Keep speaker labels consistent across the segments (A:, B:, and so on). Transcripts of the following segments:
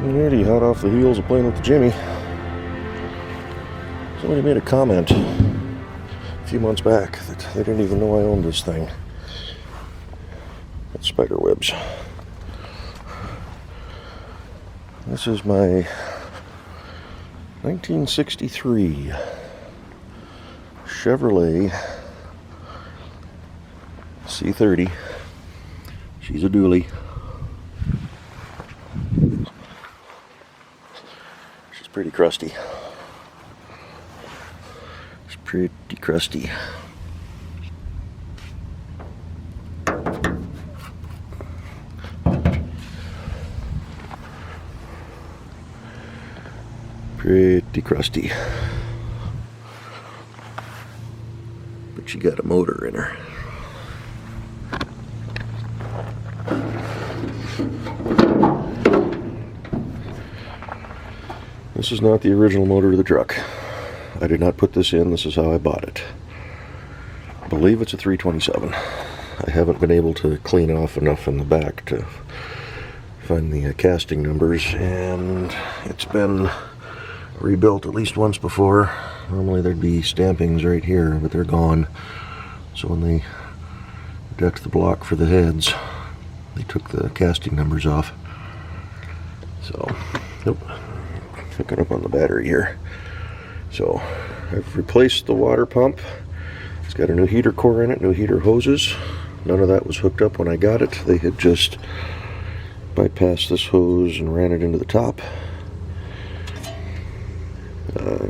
A: Alrighty, hot off the heels of playing with the Jimmy. Somebody made a comment a few months back that they didn't even know I owned this thing. It's spider webs. This is my 1963 Chevrolet C30. She's a dually. She's pretty crusty. It's pretty crusty. Pretty crusty. But she got a motor in her. This is not the original motor of the truck. I did not put this in. This is how I bought it. I believe it's a 327. I haven't been able to clean off enough in the back to find the casting numbers, and it's been rebuilt at least once before. Normally there'd be stampings right here, but they're gone. So when they decked the block for the heads, they took the casting numbers off. So, nope. Hooking up on the battery here. So I've replaced the water pump. It's got a new heater core in it, new heater hoses. None of that was hooked up when I got it. They had just bypassed this hose and ran it into the top.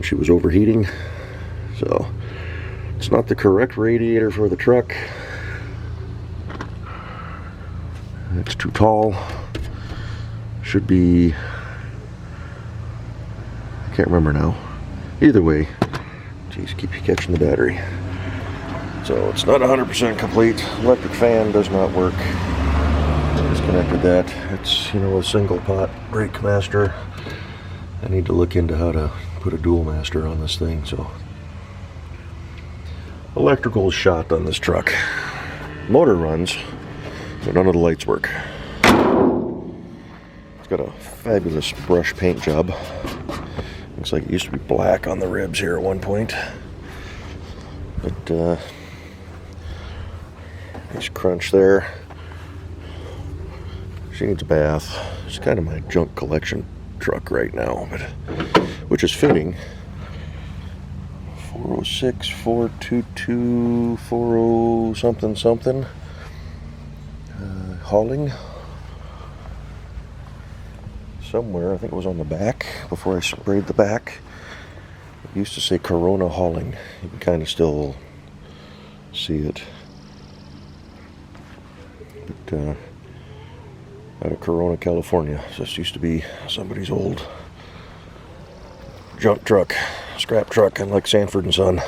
A: She was overheating, so it's not the correct radiator for the truck. It's too tall. Should be, I can't remember now. Either way, geez, keep catching the battery. So it's not 100% complete. Electric fan does not work. Disconnected that. It's, a single pot brake master. I need to look into how to put a dual master on this thing. So electrical is shot on this truck. Motor runs, but none of the lights work. It's got a fabulous brush paint job. Looks like it used to be black on the ribs here at one point. But nice crunch there. She needs a bath. It's kind of my junk collection truck right now, but which is fitting. 406, 422, 40 something something. Hauling. Somewhere, I think it was on the back before I sprayed the back. It used to say Corona Hauling. You can kind of still see it. But out of Corona, California. This used to be somebody's old junk truck, scrap truck, and like Sanford and Son.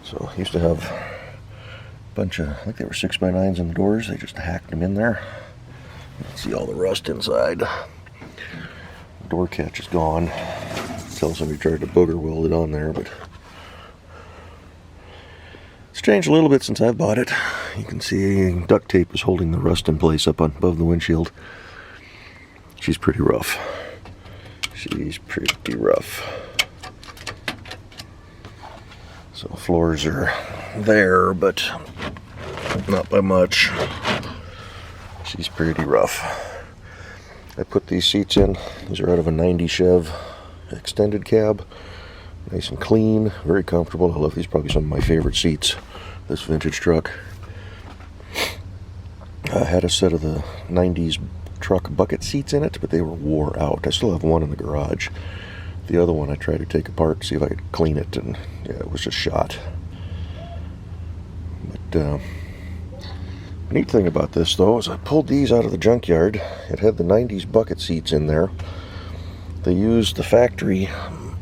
A: So used to have a bunch of, I think they were 6x9s in the doors. They just hacked them in there. You can see all the rust inside. The door catch is gone. Until somebody tried to booger weld it on there, but it's changed a little bit since I've bought it. You can see duct tape is holding the rust in place up above the windshield. She's pretty rough. She's pretty rough. So floors are there, but not by much. She's pretty rough. I put these seats in. These are out of a 90 Chev extended cab. Nice and clean, very comfortable. I love these, probably some of my favorite seats. This vintage truck. I had a set of the 90s truck bucket seats in it, but they were wore out. I still have one in the garage. The other one I tried to take apart to see if I could clean it, and yeah, it was just shot. But the neat thing about this though is I pulled these out of the junkyard. It had the 90s bucket seats in there. They used the factory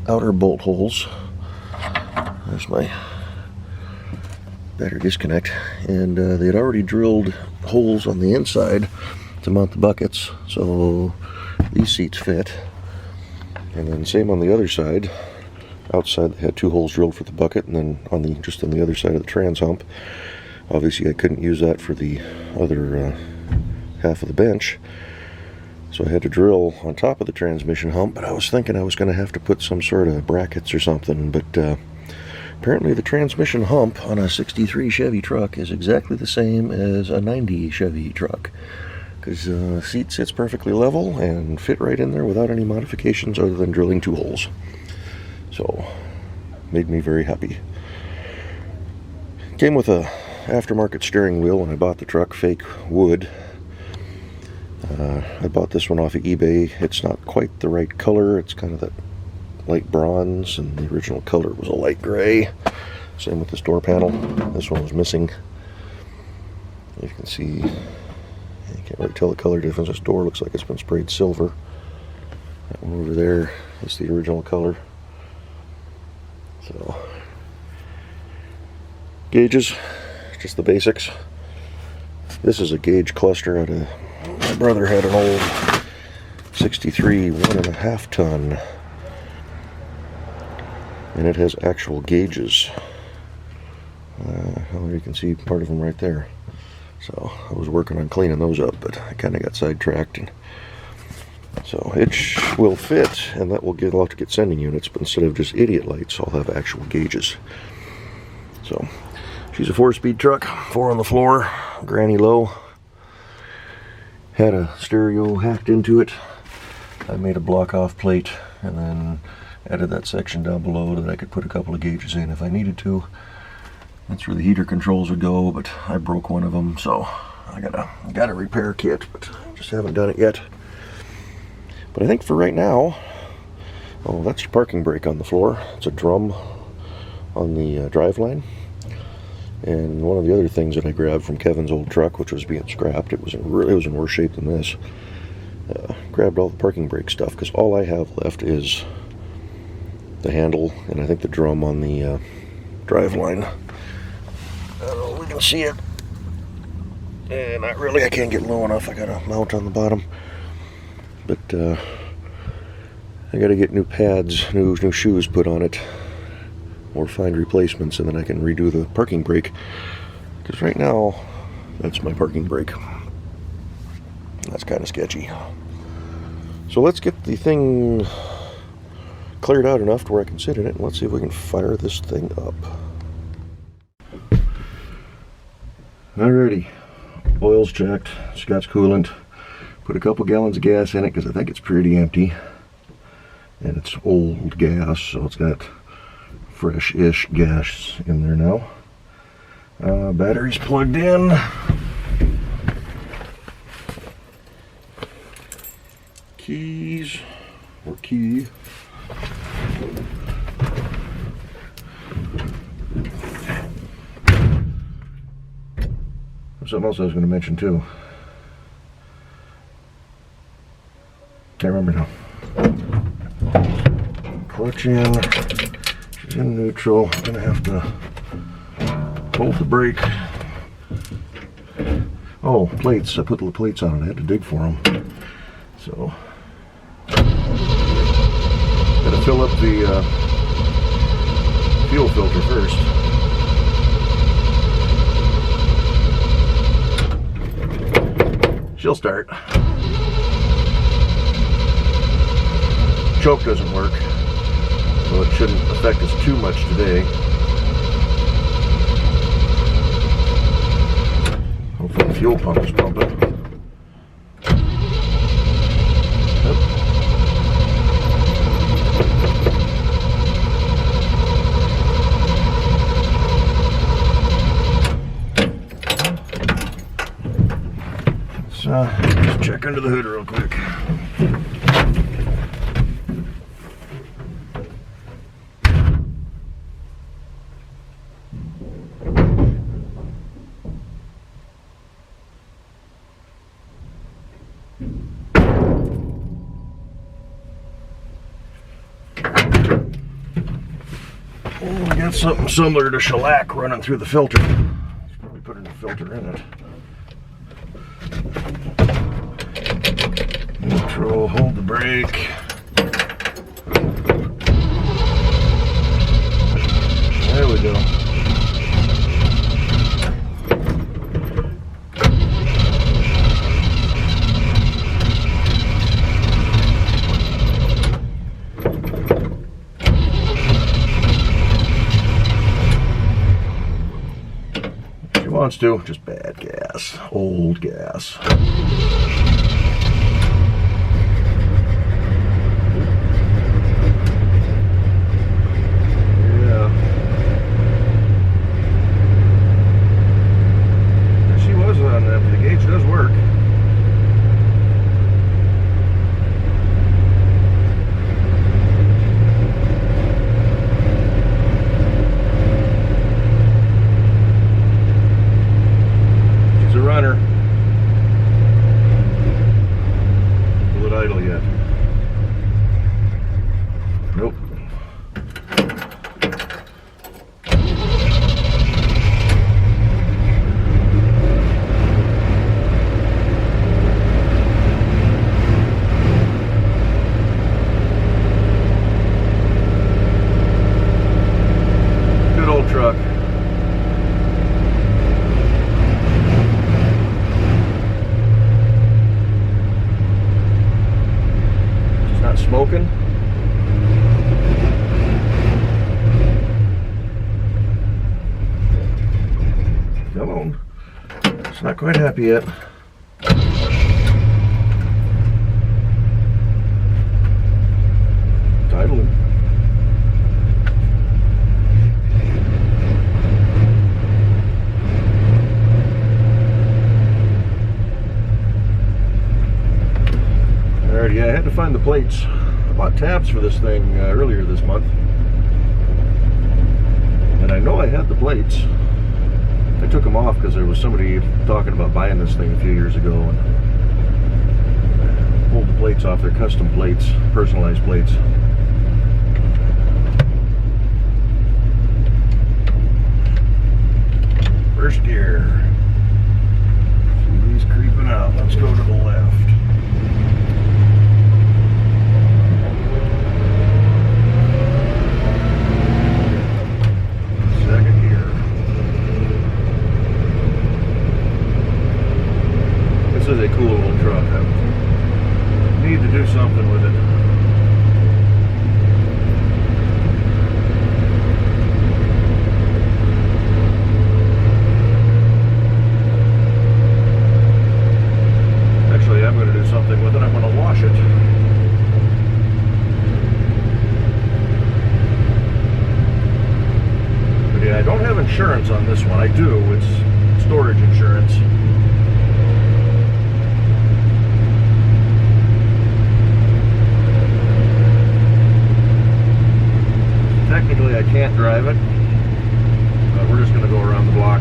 A: outer bolt holes. There's my battery disconnect, and they had already drilled holes on the inside to mount the buckets, so these seats fit. And then same on the other side. Outside they had two holes drilled for the bucket, and then on the just on the other side of the trans hump. Obviously I couldn't use that for the other half of the bench, So I had to drill on top of the transmission hump, but I was thinking I was going to have to put some sort of brackets or something, but apparently the transmission hump on a 63 Chevy truck is exactly the same as a 90 Chevy truck, because the seat sits perfectly level and fit right in there without any modifications other than drilling 2 holes. So, made me very happy. Came with a aftermarket steering wheel when I bought the truck, fake wood. I bought this one off of eBay. It's not quite the right color. It's kind of that light bronze, and the original color was a light gray. Same with this door panel. This one was missing. You can see, you can't really tell the color difference. This door looks like it's been sprayed silver. That one over there is the original color. So, gauges, just the basics. This is a gauge cluster out of, my brother had an old 63 1.5 ton, and it has actual gauges. Well, you can see part of them right there. So I was working on cleaning those up, but I kind of got sidetracked, and so it will fit, and that will allow to get sending units, but instead of just idiot lights, I'll have actual gauges. So she's a 4-speed truck, 4 on the floor, granny low. Had a stereo hacked into it. I made a block off plate and then added that section down below that I could put a couple of gauges in if I needed to. That's where the heater controls would go, but I broke one of them, so I got a repair kit, but just haven't done it yet. But I think for right now, oh, that's your parking brake on the floor. It's a drum on the drive line. And one of the other things that I grabbed from Kevin's old truck, which was being scrapped, it was in worse shape than this. Grabbed all the parking brake stuff, because all I have left is the handle and I think the drum on the drive line. I don't know if we can see it. Not really, I can't get low enough. I got a mount on the bottom. But I got to get new pads, new shoes put on it, or find replacements, and then I can redo the parking brake, because right now that's my parking brake. That's kind of sketchy. So let's get the thing cleared out enough to where I can sit in it, and let's see if we can fire this thing up. Alrighty, oil's checked, Scott's coolant, put a couple gallons of gas in it because I think it's pretty empty, and it's old gas, so it's got fresh-ish gas in there now. Battery's plugged in. Keys, or key. Something else I was going to mention too. Can't remember now. Clutch in. She's in neutral. I'm going to have to hold the brake. Oh, plates. I put the plates on it. I had to dig for them. So, gotta fill up the fuel filter first. She'll start. Choke doesn't work, so it shouldn't affect us too much today. Hopefully the fuel pump is pumping. Yep. Let's check under the hood real quick. We got something similar to shellac running through the filter. Let's probably put a new filter in it. Neutral, hold the brake. There we go. wants to, just bad gas, old gas. Yeah. She was on that, but the gauge does work. Runner. Will it idle yet? Nope. Good old truck. Smoking. Come on. It's not quite happy yet. Idling. Alright, yeah, I had to find the plates. I bought tabs for this thing earlier this month, and I know I had the plates. I took them off because there was somebody talking about buying this thing a few years ago, and pulled the plates off. They're custom plates, personalized plates. First gear. See, he's creeping out. Let's go to the left. This is a cool little truck. I need to do something with it. Actually, I'm going to do something with it. I'm going to wash it. But yeah, I don't have insurance on this one. I do. It's storage insurance. Technically, I can't drive it, but we're just going to go around the block.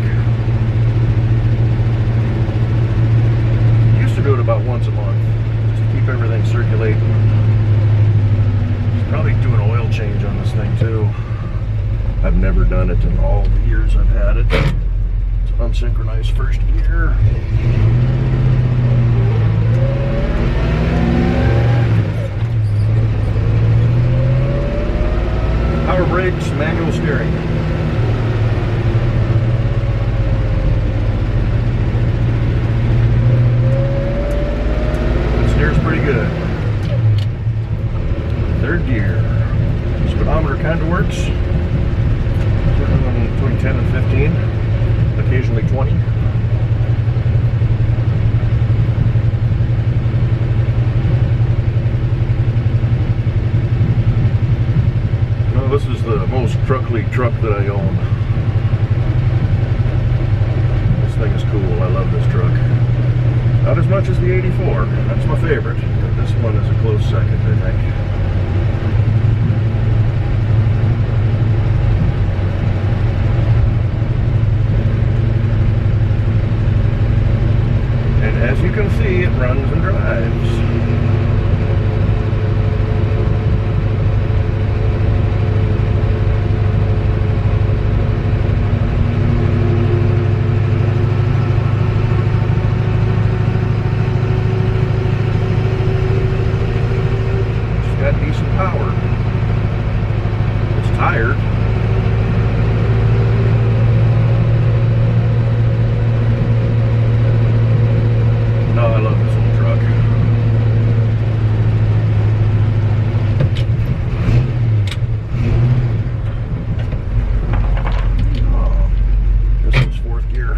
A: Used to do it about once a month, just to keep everything circulating. Probably do an oil change on this thing too. I've never done it in all the years I've had it. It's unsynchronized first gear. Power brakes, manual steering. It steers pretty good. Third gear. Speedometer kind of works. Between 10 and 15. Occasionally 20. This is the most truckly truck that I own. This thing is cool. I love this truck. Not as much as the 84. That's my favorite. But this one is a close second, I think. And as you can see, it runs and drives. Tired. No, I love this old truck. Oh, this is fourth gear.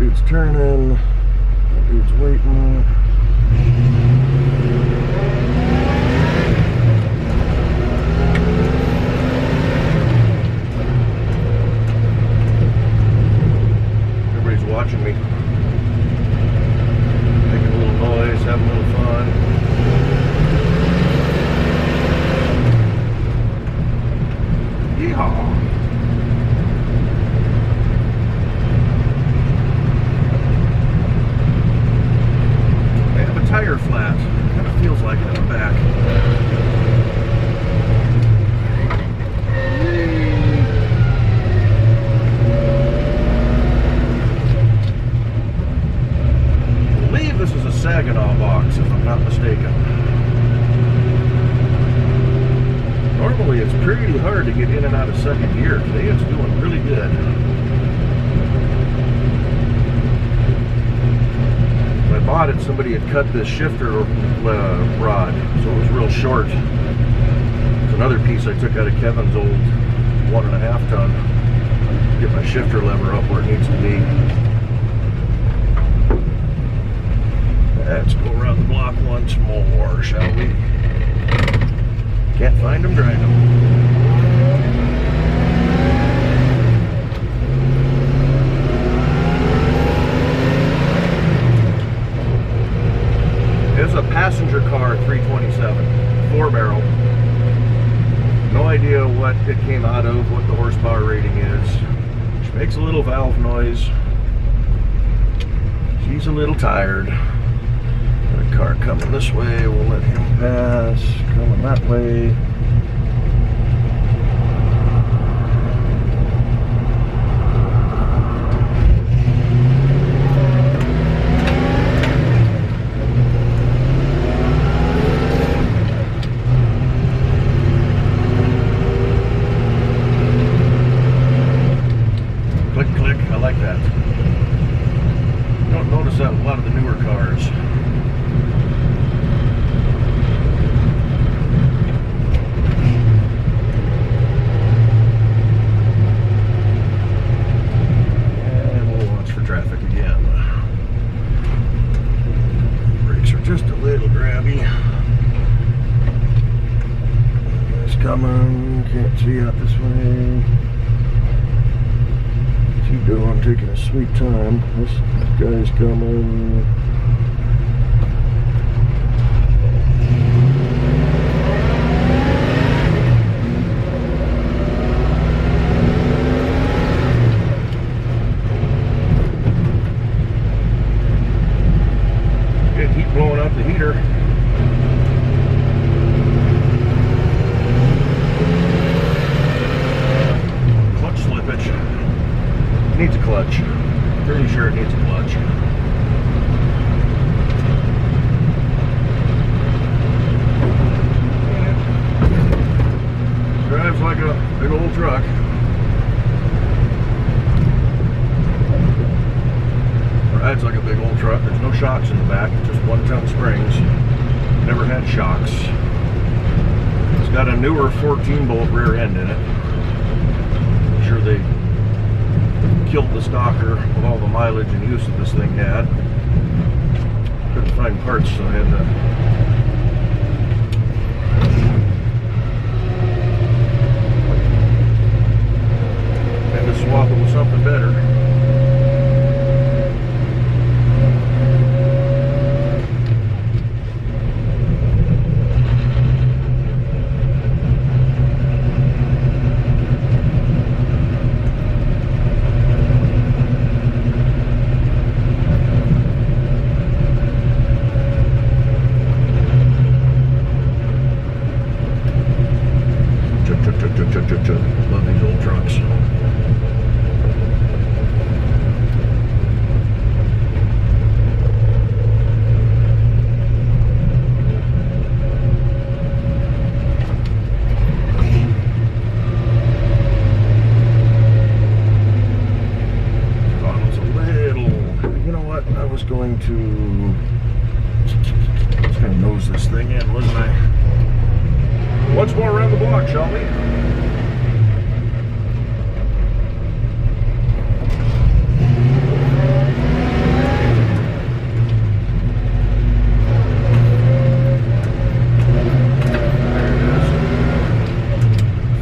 A: dude's turning. That dude's waiting. Everybody's watching me. Making a little noise, having a little fun. Yeehaw! Tire flat. Kind of feels like it in the back. I believe this is a Saginaw box, if I'm not mistaken. Normally it's pretty hard to get in and out of second gear. Today it's doing really good. When I bought it, somebody had cut this shifter rod, so it was real short. It's another piece I took out of Kevin's old 1.5 ton. Get my shifter lever up where it needs to be. Let's go around the block once more, shall we? Can't find them, drag them. It's a passenger car 327, 4-barrel. No idea what it came out of, what the horsepower rating is. She makes a little valve noise. She's a little tired. Got a car coming this way, we'll let him pass. Coming that way. A lot of the newer cars. And we'll watch for traffic again. Brakes are just a little grabby. Guy's coming, can't see out this way. What's he doing? Taking a sweet time. This guy's coming. Good heat blowing out the heater. Clutch slippage. Needs a clutch. Pretty sure it needs a clutch. Drives like a big old truck. Rides like a big old truck. There's no shocks in the back, just 1-ton springs. Never had shocks. It's got a newer 14-bolt rear end in it. I'm sure they killed the stalker with all the mileage and use that this thing had. Couldn't find parts, so I had to swap it with something better. Love these old trucks. Throttle's a little, you know what, I was going to just kind of nose this thing in, wasn't I? Once more around the block, shall we?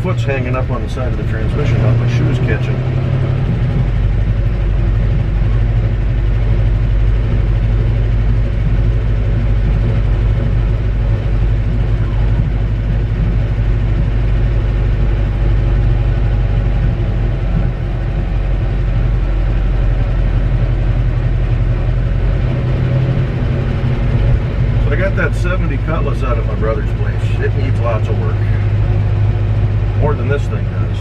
A: foot's hanging up on the side of the transmission, not my shoes catching. So I got that 70 Cutlass out of my brother's place. It needs lots of work. More than this thing does.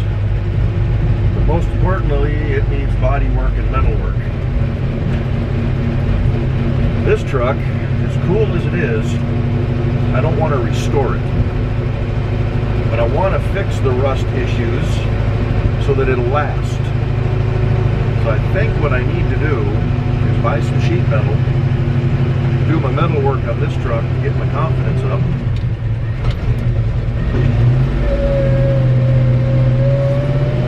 A: But most importantly, it needs body work and metal work. This truck, as cool as it is, I don't want to restore it. But I want to fix the rust issues so that it'll last. So I think what I need to do is buy some sheet metal, do my metal work on this truck to get my confidence up.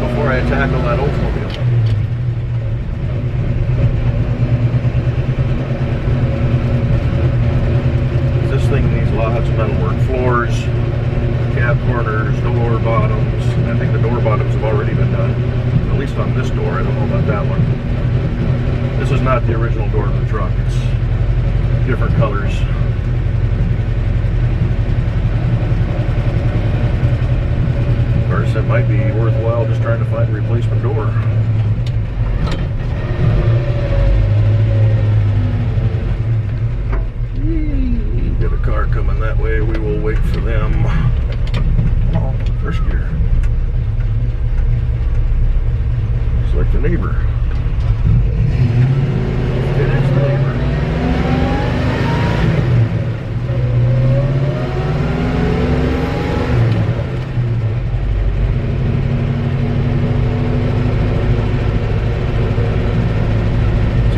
A: Before I tackle that Oldsmobile. This thing needs lots of metal work. Floors, cab corners, door bottoms. I think the door bottoms have already been done. At least on this door. I don't know about that one. This is not the original door of the truck. It's different colors. It might be worthwhile just trying to find a replacement door. Got a car coming that way. We will wait for them. Oh, first gear. Looks like the neighbor. It is the neighbor.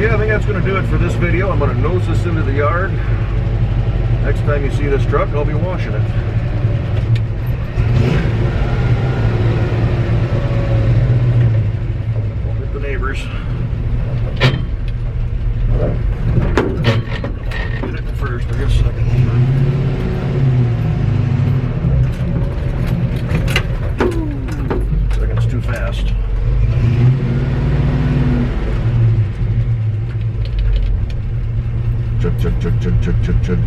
A: Yeah, I think that's going to do it for this video. I'm going to nose this into the yard. Next time you see this truck, I'll be washing it. We'll hit the neighbors. Get it first, I guess second. Second's too fast. Chug, chug, chug, chug, chug, chug, chug.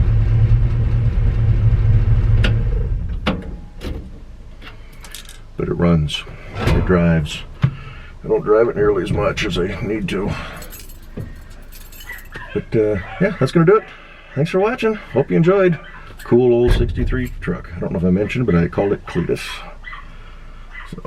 A: But it runs. It drives. I don't drive it nearly as much as I need to. But yeah, that's going to do it. Thanks for watching. Hope you enjoyed. Cool old 63 truck. I don't know if I mentioned, but I called it Cledus. So.